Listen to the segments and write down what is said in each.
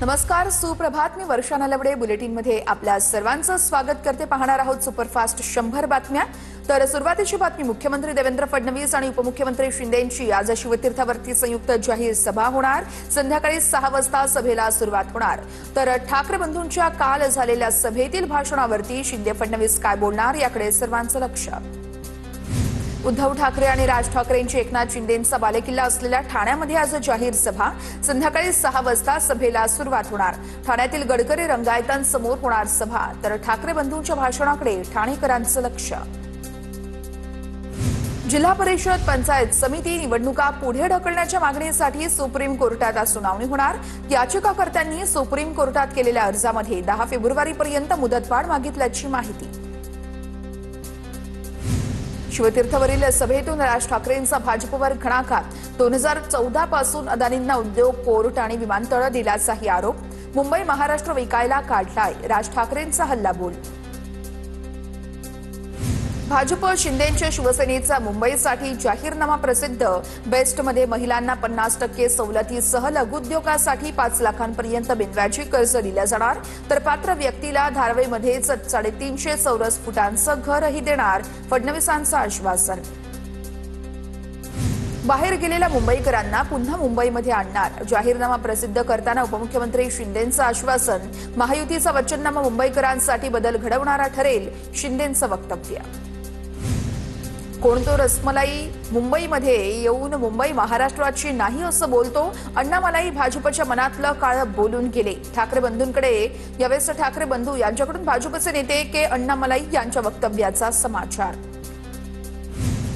नमस्कार, सुप्रभात. मी वर्षा नलवडे. बुलेटिनमध्ये आपल्या सर्वांचं स्वागत करते. पाहणार आहोत सुपरफास्ट 100 बातम्या. तर सुरुवातीची बातमी, मुख्यमंत्री देवेंद्र फडणवीस आणि उपमुख्यमंत्री शिंदेंची आज शिवतीर्थावरती संयुक्त जाहीर सभा होणार. संध्याकाळी 6 वाजता सभेला सुरुवात होणार. तर ठाकरे बंधूंच्या काल झालेल्या सभेतील भाषणावरती शिंदे फडणवीस काय बोलणार याकडे सर्वांचं लक्ष. उद्धव ठाकरे आणि राज ठाकरेंची एकनाथ शिंदेंचा बालेकिल्ला असलेल्या ठाण्यामध्ये आज जाहीर सभा. संध्याकाळी 6 वाजता सभेला सुरुवात होणार. ठाण्यातील गडकरी रंगायतांसमोर होणार सभा. तर ठाकरे बंधूंच्या भाषणाकडे ठाणेकरांचं लक्ष. जिल्हा परिषद पंचायत समिती निवडणुका पुढे ढकलण्याच्या मागणीसाठी सुप्रीम कोर्टात आज सुनावणी होणार. याचिकाकर्त्यांनी सुप्रीम कोर्टात केलेल्या अर्जामध्ये 10 फेब्रुवारीपर्यंत मुदतवाढ मागितल्याची माहिती. शिवतीर्थवरील सभेतून राज ठाकरेंचा भाजपवर घणाघात. 2014 पासून अदानींना उद्योग, पोर्ट आणि विमानतळ दिल्याचाही आरोप. मुंबई महाराष्ट्र विकायला काढलाय, राज ठाकरेंचा हल्लाबोल. भाजप शिंदेंच्या शिवसेनेचा मुंबईसाठी जाहीरनामा प्रसिद्ध. बेस्टमध्ये महिलांना 50% सवलतीसह लघुउद्योगासाठी 5 लाखांपर्यंत बिनव्याजी कर्ज दिलं जाणार. तर पात्र व्यक्तीला धारावीमध्येच 350 चौरस फुटांचं घरही देणार, फडणवीसांचं आश्वासन. बाहेर गेलेल्या मुंबईकरांना पुन्हा मुंबईमध्ये आणणार. जाहीरनामा प्रसिद्ध करताना उपमुख्यमंत्री शिंदेंचं आश्वासन. महायुतीचा वचननामा मुंबईकरांसाठी बदल घडवणारा ठरेल, शिंदेंचं वक्तव्य. कोण तो रसमलाई मुंबईमध्ये येऊन मुंबई महाराष्ट्राची नाही असं बोलतो. अण्णामलाई भाजपच्या मनातलं काळं बोलून गेले. ठाकरे बंधूंकडे यावेळेस ठाकरे बंधू यांच्याकडून भाजपचे नेते के अण्णामलाई यांच्या वक्तव्याचा समाचार.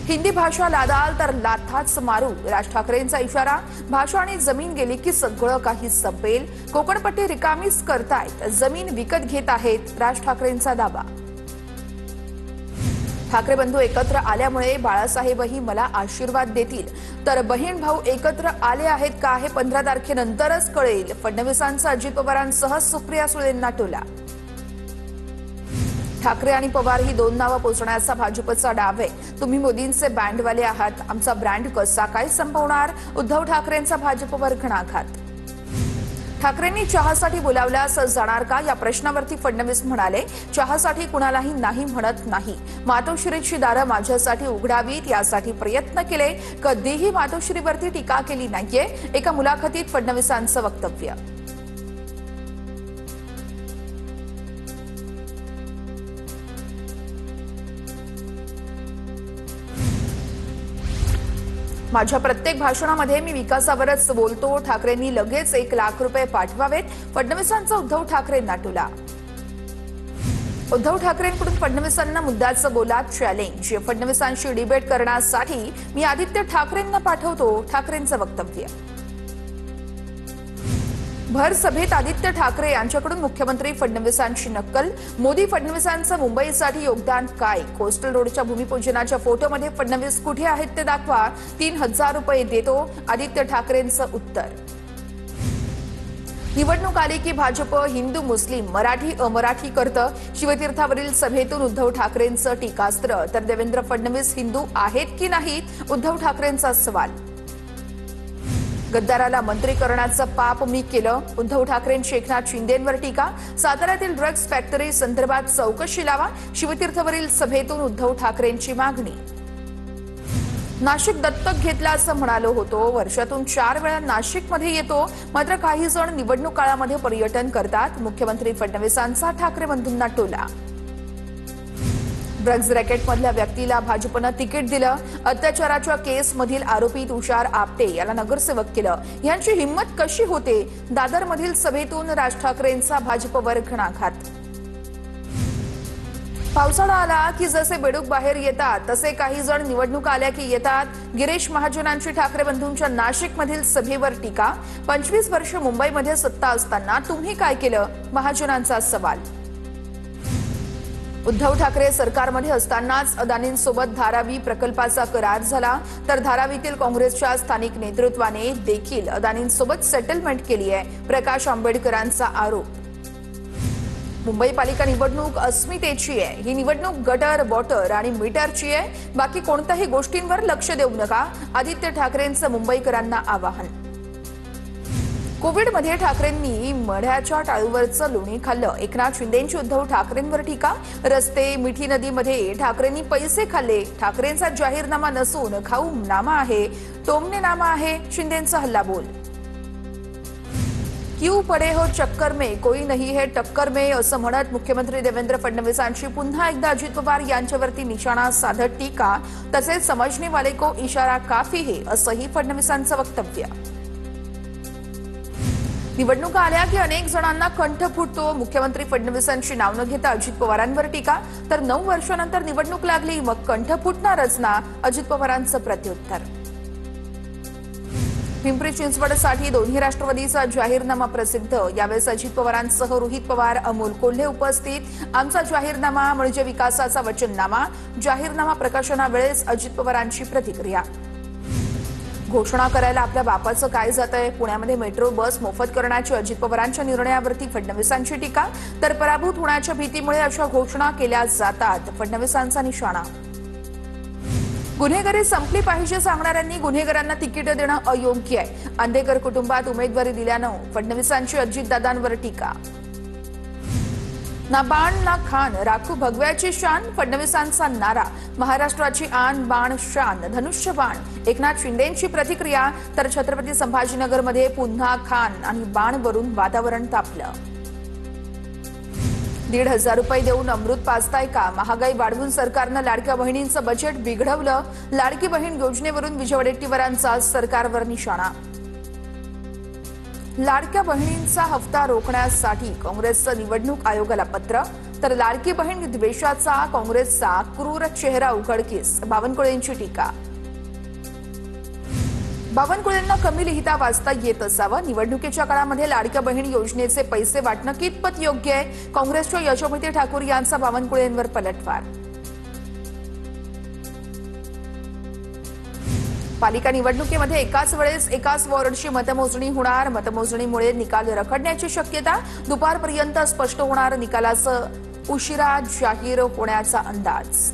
हिंदी भाषा लादाल तर लाथाच मारू, राज ठाकरेंचा इशारा. भाषा आणि जमीन गेली की सगळं काही संपेल. कोकणपट्टी रिकामीच करतायत, जमीन विकत घेत आहेत, राज ठाकरेंचा दावा. ठाकरे बंधू एकत्र आल्यामुळे बाळासाहेबही मला आशीर्वाद देतील. तर बहीण भाऊ एकत्र आले आहेत का हे 15 तारखेनंतरच कळेल, फडणवीसांचा अजित पवारांसह सुप्रिया सुळेंना टोला. ठाकरे आणि पवार ही 2 नावं पोचण्याचा भाजपचा डाव आहे. तुम्ही मोदींचे बँडवाले आहात, आमचा ब्रँड कसा काय संपवणार, उद्धव ठाकरेंचा भाजपवर घणाघात. ठाकरेंनी चहासाठी बोलावल्यास जाणार का या प्रश्नावरती फडणवीस म्हणाले, चहासाठी कुणालाही नाही म्हणत नाही. मातोश्रीची दारं माझ्यासाठी उघडावीत यासाठी प्रयत्न केले, कधीही मातोश्रीवरती टीका केली नाहीये, एका मुलाखतीत फडणवीसांचं वक्तव्य. माझ्या प्रत्येक भाषणामध्ये मी विकासावरच बोलतो. ठाकरेंनी लगेच 1 लाख रुपये पाठवावेत, फडणवीसांचा उद्धव ठाकरेंना टोला. उद्धव ठाकरेंकडून फडणवीसांना मुद्द्याचं बोलात चॅलेंज. फडणवीसांशी डिबेट करण्यासाठी मी आदित्य ठाकरेंना पाठवतो, ठाकरेंचं वक्तव्य. भर सभेत आदित्य ठाकरे यांच्याकडून मुख्यमंत्री फडणवीसांची नक्कल. मोदी फडणवीसांचं मुंबईसाठी योगदान काय, कोस्टल रोडच्या भूमिपूजनाच्या फोटोमध्ये फडणवीस कुठे आहेत ते दाखवा, 3000 रुपये देतो, आदित्य ठाकरेंचं उत्तर. निवडणूक आली की भाजप हिंदू मुस्लिम मराठी अमराठी करतं. शिवतीर्थावरील सभेतून उद्धव ठाकरेंचं टीकास्त्र. तर देवेंद्र फडणवीस हिंदू आहेत की नाहीत, उद्धव ठाकरेंचा सवाल. गद्दाराला मंत्री करण्याचं पाप मी केलं, उद्धव ठाकरेंची एकनाथ शिंदेंवर टीका. साताऱ्यातील ड्रग्ज फॅक्टरी संदर्भात चौकशी लावा, शिवतीर्थवरील सभेतून उद्धव ठाकरेंची मागणी. नाशिक दत्तक घेतलं असं म्हणालो होतो, वर्षातून 4 वेळा नाशिकमध्ये येतो, मात्र काही जण निवडणूक काळामध्ये पर्यटन करतात, मुख्यमंत्री फडणवीसांचा ठाकरे बंधूंना टोला. ड्रग्ज रॅकेटमधल्या व्यक्तीला भाजपनं तिकीट दिलं. अत्याचाराच्या केसमधील आरोपी तुषार आपटे याला नगरसेवक केलं. यांची हिंमत कशी होते, दादरमधील सभेतून राज ठाकरेंचा भाजपवर घणाघात. पावसाळा आला की जसे बेडूक बाहेर येतात तसे काही जण निवडणूक आल्या की येतात. गिरीश महाजनांची ठाकरे बंधूंच्या नाशिकमधील सभेवर टीका. 25 वर्ष मुंबईमध्ये सत्ता असताना तुम्ही काय केलं, महाजनांचा सवाल. उद्धव ठाकरे सरकारमध्ये असतानाच अदानींसोबत धारावी प्रकल्पाचा करार झाला. तर धारावीतील काँग्रेसच्या स्थानिक नेतृत्वाने देखील अदानींसोबत सेटलमेंट केली आहे, प्रकाश आंबेडकरांचा आरोप. मुंबई पालिका निवडणूक अस्मितेची आहे. ही निवडणूक गटर, वॉटर आणि मीटरची आहे. बाकी कोणत्याही गोष्टींवर लक्ष देऊ नका, आदित्य ठाकरेंचं मुंबईकरांना आवाहन. कोविडमध्ये ठाकरेंनी मढ्याच्या टाळूवरचं लोणी खाल्लं. एकनाथ शिंदेंची उद्धव ठाकरेंवर टीका. रस्ते मिठी नदीमध्ये ठाकरेंनी पैसे खाल्ले. ठाकरेंचा जाहीरनामा नसून खाऊ नामा आहे, टोमणे नामा आहे, शिंदेंचा हल्लाबोल. क्यू पडे हो चक्कर में कोई नहीं है टक्कर में असं म्हणत मुख्यमंत्री देवेंद्र फडणवीसांची पुन्हा एकदा अजित पवार यांच्यावरती निशाणा साधत टीका. तसेच समजने वाले को इशारा काफी है असंही फडणवीसांचं वक्तव्य. निवडणुका आल्या की अनेक जणांना कंठ फुटतो. मुख्यमंत्री फडणवीसांची नाव न घेता अजित पवारांवर टीका. तर 9 वर्षांनंतर निवडणूक लागली मग कंठ फुटणारच ना, अजित पवारांचं प्रत्युत्तर. पिंपरी चिंचवडसाठी दोन्ही राष्ट्रवादीचा जाहीरनामा प्रसिद्ध. यावेळेस अजित पवारांसह रोहित पवार, अमोल कोल्हे उपस्थित. आमचा जाहीरनामा म्हणजे विकासाचा वचननामा. जाहीरनामा प्रकाशनावेळेस अजित पवारांची प्रतिक्रिया. घोषणा करायला आपल्या बापाचं काय जातंय. पुण्यामध्ये मेट्रो बस मोफत करण्याच्या अजित पवारांच्या निर्णयावरती फडणवीसांची टीका. तर पराभूत होण्याच्या भीतीमुळे अशा घोषणा केल्या जातात, फडणवीसांचा निशाणा. गुन्हेगारी संपली पाहिजे सांगणाऱ्यांनी गुन्हेगारांना तिकीट देणं अयोग्य आहे. आंदेकर कुटुंबात उमेदवारी दिल्यानं फडणवीसांची अजितदादांवर टीका. ना बाण ना खान राखू भगव्याची शान, फडणवीसांचा नारा. महाराष्ट्राची आन बाण शान धनुष्यबाण. एकनाथ शिंदेंची प्रतिक्रिया. तर छत्रपती संभाजीनगरमध्ये पुन्हा खान आणि बाणवरून वातावरण तापलं. 1,500 रुपये देऊन अमृत पाजताय का. महागाई वाढवून सरकारनं लाडक्या बहिणींचं बजेट बिघडवलं. लाडकी बहीण योजनेवरून विजय वडेट्टीवारांचा सरकारवर निशाणा. लाडक्या बहिणींचा हप्ता रोखण्यासाठी काँग्रेसचं निवडणूक आयोगाला पत्र. तर लाडकी बहीण द्वेषाचा काँग्रेसचा क्रूर चेहरा उघडकीस, बावनकुळेंची टीका. बावनकुळेंना कमी लिहिता वाचता येत असावं. निवडणुकीच्या काळामध्ये लाडक्या बहीण योजनेचे पैसे वाटणं कितपत योग्य आहे. काँग्रेसच्या यशोमती ठाकूर यांचा बावनकुळेंवर पलटवार. पालिका निवडणुकीमध्ये एकाच वेळेस एकाच वॉर्डची मतमोजणी होणार. मतमोजणीमुळे निकाल रखडण्याची शक्यता. दुपारपर्यंत स्पष्ट होणार. निकालाचं उशिरा जाहीर होण्याचा अंदाज.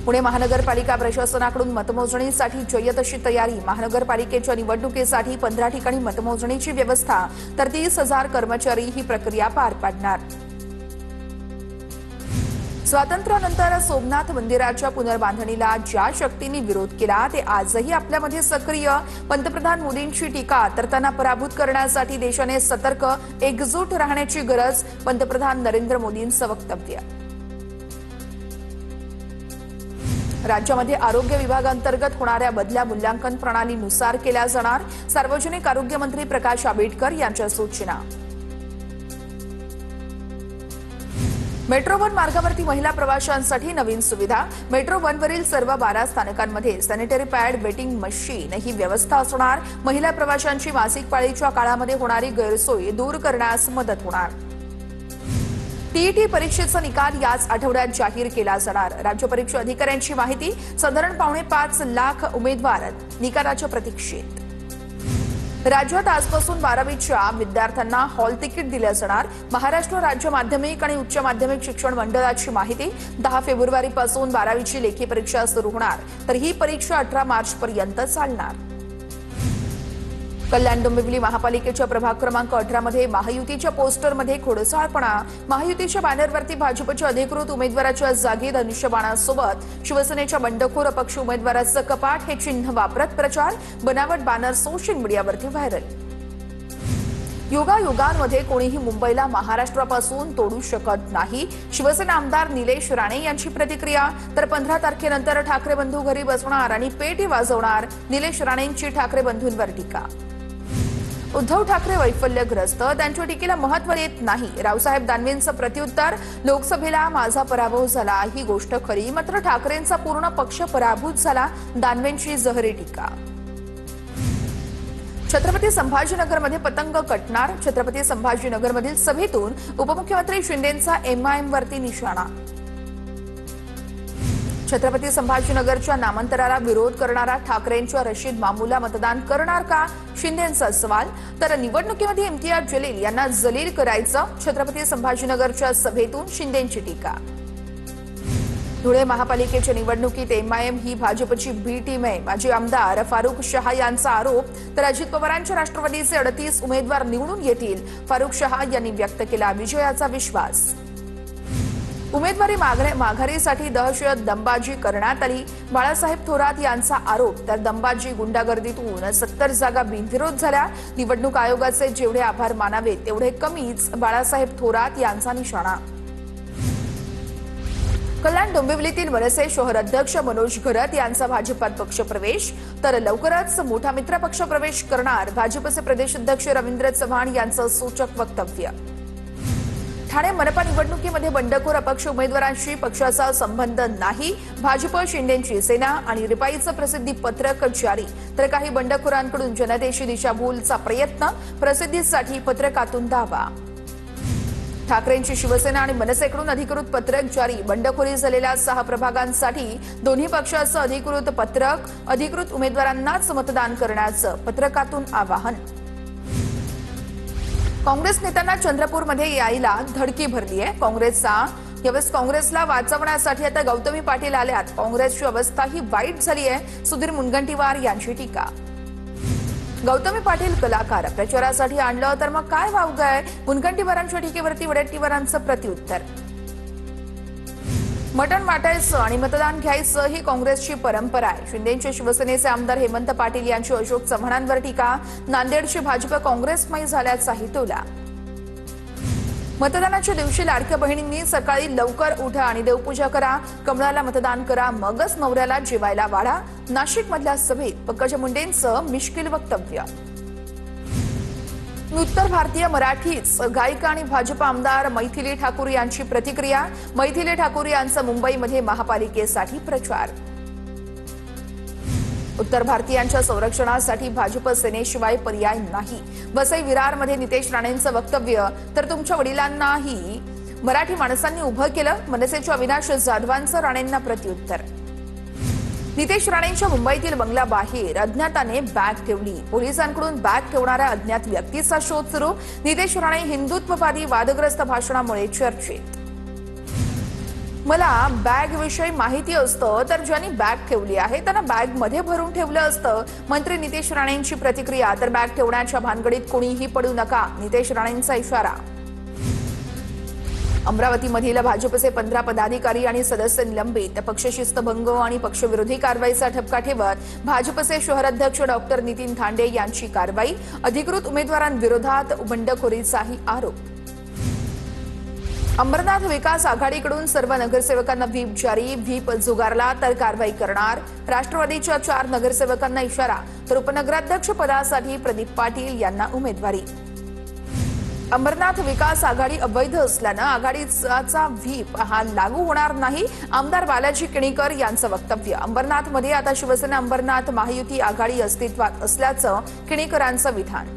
पुणे महानगरपालिका प्रशासनाकडून मतमोजणीसाठी जय्यत अशी तयारी. महानगरपालिकेच्या निवडणुकीसाठी 15 ठिकाणी मतमोजणीची व्यवस्था. तर 30,000 कर्मचारी ही प्रक्रिया पार पाडणार. स्वातंत्र्यानंतर सोमनाथ मंदिराच्या पुनर्बांधणीला ज्या शक्तींनी विरोध केला ते आजही आपल्यामध्ये सक्रिय. पंतप्रधान मोदींची टीका. तर त्यांना पराभूत करण्यासाठी देशाने सतर्क एकजूट राहण्याची गरज. पंतप्रधान नरेंद्र मोदींचं वक्तव्य. राज्यामध्ये आरोग्य विभागांतर्गत होणाऱ्या बदल्या मूल्यांकन प्रणालीनुसार केल्या जाणार. सार्वजनिक आरोग्य मंत्री प्रकाश आंबेडकर यांच्या सूचना. मेट्रो 1 मार्गावरती महिला प्रवाशांसाठी नवीन सुविधा. मेट्रो 1 वरील सर्व 12 स्थानकांमध्ये सॅनिटरी पॅड वेटिंग मशीन ही व्यवस्था असणार. महिला प्रवाशांची मासिक पाळीच्या काळामध्ये होणारी गैरसोय दूर करण्यास मदत होणार. टीईटी परीक्षेचा निकाल याच आठवड्यात जाहीर केला जाणार. राज्य परीक्षा अधिकाऱ्यांची माहिती. साधारण 5.25 लाख उमेदवार निकालाच्या प्रतीक्षेत. राज्यात आजपासून 12वीच्या विद्यार्थ्यांना हॉल तिकीट दिलं जाणार. महाराष्ट्र राज्य माध्यमिक आणि उच्च माध्यमिक शिक्षण मंडळाची माहिती. 10 फेब्रुवारीपासून 12वीची लेखी परीक्षा सुरू होणार. तर ही परीक्षा 18 मार्चपर्यंत चालणार. कल्याण डोंबिवली महापालिकेच्या प्रभाग क्रमांक 18 मध्ये महायुतीच्या पोस्टरमध्ये खोडसाळपणा. महायुतीच्या बॅनरवरती भाजपच्या अधिकृत उमेदवाराच्या जागी धनुष्यबाणासोबत शिवसेनेच्या बंडखोर अपक्ष उमेदवाराचं कपाट हे चिन्ह वापरत प्रचार. बनावट बॅनर सोशल मीडियावरती व्हायरल. युगायुगांमध्ये कोणीही मुंबईला महाराष्ट्रापासून तोडू शकत नाही. शिवसेना आमदार निलेश राणे यांची प्रतिक्रिया. तर 15 तारखेनंतर ठाकरे बंधू घरी बसणार आणि पेटी वाजवणार. निलेश राणेंची ठाकरे बंधूंवर टीका. उद्धव ठाकरे वैफल्यग्रस्त. त्यांच्या टीकेला महत्त्व देत नाही. रावसाहेब दानवेंचं प्रत्युत्तर. लोकसभेला माझा पराभव झाला ही गोष्ट खरी, मात्र ठाकरेंचा पूर्ण पक्ष पराभूत झाला. दानवेंची जहरी टीका. छत्रपती संभाजीनगरमध्ये पतंग कटणार. छत्रपती संभाजीनगरमधील सभेतून उपमुख्यमंत्री शिंदेंचा एमआयएम वरती निशाणा. छत्रपती संभाजीनगरच्या नामांतराला विरोध करणारा ठाकरेंच्या रशीद मामूला मतदान करणार का, शिंदेंचा सवाल. तर निवडणुकीमध्ये इम्तियाज जलील यांना जलील करायचं. छत्रपती संभाजीनगरच्या सभेतून शिंदेंची टीका. धुळे महापालिकेच्या निवडणुकीत एमआयएम ही भाजपची बी टीम आहे. माजी आमदार फारुख शहा यांचा आरोप. तर अजित पवारांच्या राष्ट्रवादीचे 38 उमेदवार निवडून येतील. फारुख शहा यांनी व्यक्त केला विजयाचा विश्वास. उमेदवारी माघारीसाठी दहशत दंबाजी करण्यात आली. बाळासाहेब थोरात यांचा आरोप. तर दंबाजी गुंडागर्दीतून 70 जागा बिनविरोध झाल्या. निवडणूक आयोगाचे जेवढे आभार मानावेत तेवढे कमीच, बाळासाहेब थोरात यांचा निशाणा. कल्याण डोंबिवलीतील मनसे शहर अध्यक्ष मनोज घरत यांचा भाजपात पक्षप्रवेश. तर लवकरच मोठा मित्र पक्षप्रवेश करणार भाजपचे प्रदेश अध्यक्ष रवींद्र चव्हाण यांचं सूचक वक्तव्य. ठाणे मनपा निवडणुकीमध्ये बंडखोर अपक्ष उमेदवारांशी पक्षाचा संबंध नाही. भाजप शिंदेंची सेना आणि रिपाईचं प्रसिद्धी पत्रक जारी. तर काही बंडखोरांकडून जनतेची दिशाभूलचा प्रयत्न. प्रसिद्धीसाठी पत्रकातून दावा. ठाकरेंची शिवसेना आणि मनसेकडून अधिकृत पत्रक जारी. बंडखोरी झालेल्या 6 प्रभागांसाठी दोन्ही पक्षाचं अधिकृत पत्रक. अधिकृत उमेदवारांनाच मतदान करण्याचं पत्रकातून आवाहन. काँग्रेस नेत्यांना चंद्रपूरमध्ये यायला धडकी भरली आहे. काँग्रेसला वाचवण्यासाठी आता गौतमी पाटील आल्यात. काँग्रेसची अवस्था ही वाईट झाली आहे. सुधीर मुनगंटीवार यांची टीका. गौतमी पाटील कलाकार प्रचारासाठी आणलं तर मग काय वावगंय. मुनगंटीवारांच्या टीकेवरती वडेट्टीवारांचं प्रत्युत्तर. मटण वाटायचं आणि मतदान घ्यायचं ही काँग्रेसची परंपरा आहे. शिंदेचे शिवसेनेचे आमदार हेमंत पाटील यांची अशोक चव्हाणांवर टीका. नांदेडची भाजप काँग्रेसमय झाल्याचाही टोला. मतदानाच्या दिवशी लाडक्या बहिणींनी सकाळी लवकर उठा आणि देवपूजा करा. कमळाला मतदान करा, मगच नवऱ्याला जेवायला वाढा. नाशिकमधल्या सभेत पंकजा मुंडेंचं मिश्किल वक्तव्य. उत्तर भारतीय मराठीच गायिका आणि भाजप आमदार मैथिली ठाकूर यांची प्रतिक्रिया. मैथिली ठाकूर यांचा मुंबईमध्ये महापालिकेसाठी प्रचार. उत्तर भारतीयांच्या संरक्षणासाठी भाजप सेनेशिवाय पर्याय नाही. वसई विरारमध्ये नितेश राणेंचं वक्तव्य. तर तुमच्या वडिलांनाही मराठी माणसांनी उभं केलं. मनसेच्या अविनाश जाधवांचं राणेंना प्रत्युत्तर. नितेश राणेंच्या मुंबईतील बंगल्याबाहेर अज्ञाताने बॅग ठेवली. पोलिसांकडून बॅग ठेवणाऱ्या अज्ञात व्यक्तीचा शोध सुरू. नितेश राणे हिंदुत्ववादी वादग्रस्त भाषणामुळे चर्चेत. मला बॅगविषयी माहिती असतं तर ज्यांनी बॅग ठेवली आहे त्यांना बॅगमध्ये भरून ठेवलं असतं. मंत्री नितेश राणेंची प्रतिक्रिया. तर बॅग ठेवण्याच्या भानगडीत कोणीही पडू नका, नितेश राणेंचा इशारा. अमरावतीमधील भाजपचे 15 पदाधिकारी आणि सदस्य निलंबित. पक्षशिस्तभंग आणि पक्षविरोधी कारवाईचा ठपका ठेवत भाजपचे शहर अध्यक्ष डॉक्टर नितीन धांडे यांची कारवाई. अधिकृत उमेदवारांविरोधात बंडखोरीचाही आरोप. अंबरनाथ विकास आघाडीकडून सर्व नगरसेवकांना व्हीप जारी. व्हीप जुगारला तर कारवाई करणार. राष्ट्रवादीच्या 4 नगरसेवकांना इशारा. तर उपनगराध्यक्ष पदासाठी प्रदीप पाटील यांना उमेदवारी. अंबरनाथ विकास आघाडी अवैध असल्यानं आघाडीचा व्हीप हा लागू होणार नाही. आमदार बालाजी किणीकर यांचं वक्तव्य. अंबरनाथमध्ये आता शिवसेना अंबरनाथ महायुती आघाडी अस्तित्वात असल्याचं किणीकरांचं विधान.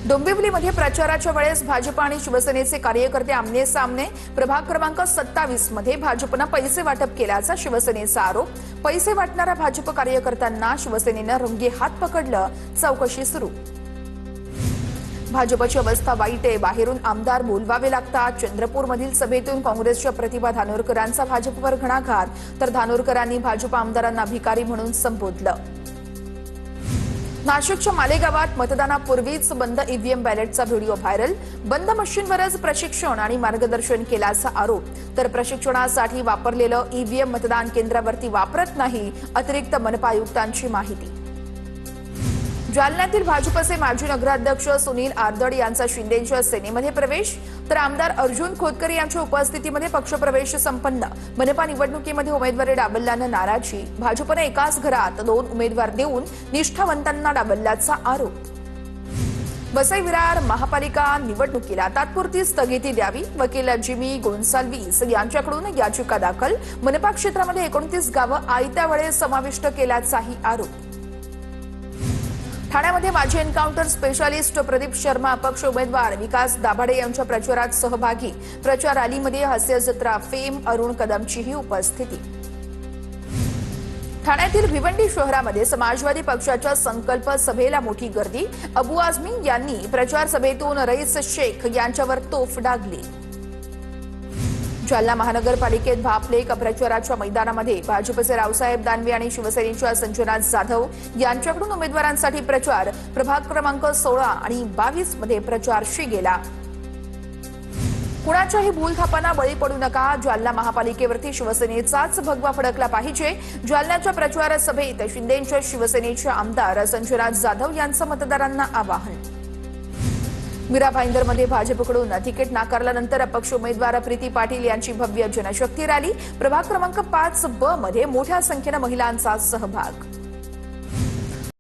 डोंबिवलीमध्ये प्रचाराच्या वेळेस भाजप आणि शिवसेनेचे कार्यकर्ते आमने सामने. प्रभाग क्रमांक 27 मध्ये भाजपनं पैसे वाटप केल्याचा शिवसेनेचा आरोप. पैसे वाटणाऱ्या भाजप कार्यकर्त्यांना शिवसेनेनं रंगे हात पकडलं. चौकशी सुरू. भाजपची अवस्था वाईट आहे. बाहेरून आमदार बोलवावे लागतात. चंद्रपूरमधील सभेतून काँग्रेसच्या प्रतिभा धानोरकरांचा भाजपवर घणाघात. तर धानोरकरांनी भाजप आमदारांना भिकारी म्हणून संबोधलं. नाशिकच्या मालेगावात मतदानापूर्वीच बंद ईव्हीएम बॅलेटचा व्हिडिओ व्हायरल. बंद मशीनवरच प्रशिक्षण आणि मार्गदर्शन केल्याचा आरोप. तर प्रशिक्षणासाठी वापरलेलं ईव्हीएम मतदान केंद्रावरती वापरत नाही. अतिरिक्त मनपा आयुक्तांची माहिती. जालन्यातील भाजपचे माजी नगराध्यक्ष सुनील आर्दड यांचा शिंदेच्या सेनेमध्ये प्रवेश. तर आमदार अर्जुन खोतकर यांच्या उपस्थितीमध्ये पक्षप्रवेश संपन्न. मनपा निवडणुकीमध्ये उमेदवारी डावलल्यानं नाराजी. भाजपने एकाच घरात 2 उमेदवार देऊन निष्ठावंतांना डावलल्याचा आरोप. वसई विरार महापालिका निवडणुकीला तात्पुरती स्थगिती द्यावी. वकील जिमी गोन्साल्विस यांच्याकडून याचिका दाखल. मनपा क्षेत्रामध्ये 29 गावं आयत्या वेळेस समाविष्ट केल्याचाही आरोप. ठाण्यामध्ये माजी एन्काउंटर स्पेशालिस्ट प्रदीप शर्मा अपक्ष उमेदवार विकास दाभाडे यांच्या प्रचारात सहभागी. प्रचार रॅलीमध्ये हास्य जत्रा फेम अरुण कदमचीही उपस्थिती. ठाण्यातील भिवंडी शहरामध्ये समाजवादी पक्षाच्या संकल्प सभेला मोठी गर्दी. अबू आझमी यांनी प्रचार सभेतून रईस शेख यांच्यावर तोफ डागली. जालना महानगरपालिकेत भापलेक प्रचाराच्या मैदानामध्ये भाजपचे रावसाहेब दानवे आणि शिवसेनेच्या संजना जाधव यांच्याकडून उमेदवारांसाठी प्रचार प्रभाग क्रमांक 16 आणि 22 मध्ये प्रचार गेला। कुणाच्याही भूलथापांना बळी पडू नका, जालना महापालिकेवरती शिवसेनेचाच भगवा फडकला पाहिजे। जालन्याच्या प्रचार सभेत शिंदेच्या शिवसेनेचे आमदार संजना जाधव यांचं मतदारांना आवाहन। मीरा भाईंदरमध्ये भाजपकडून तिकीट नाकारल्यानंतर अपक्ष उमेदवार प्रीती पाटील यांची भव्य जनशक्ती रॅली। प्रभाग क्रमांक 5 ब मध्ये मोठ्या संख्येने महिलांचा सहभाग।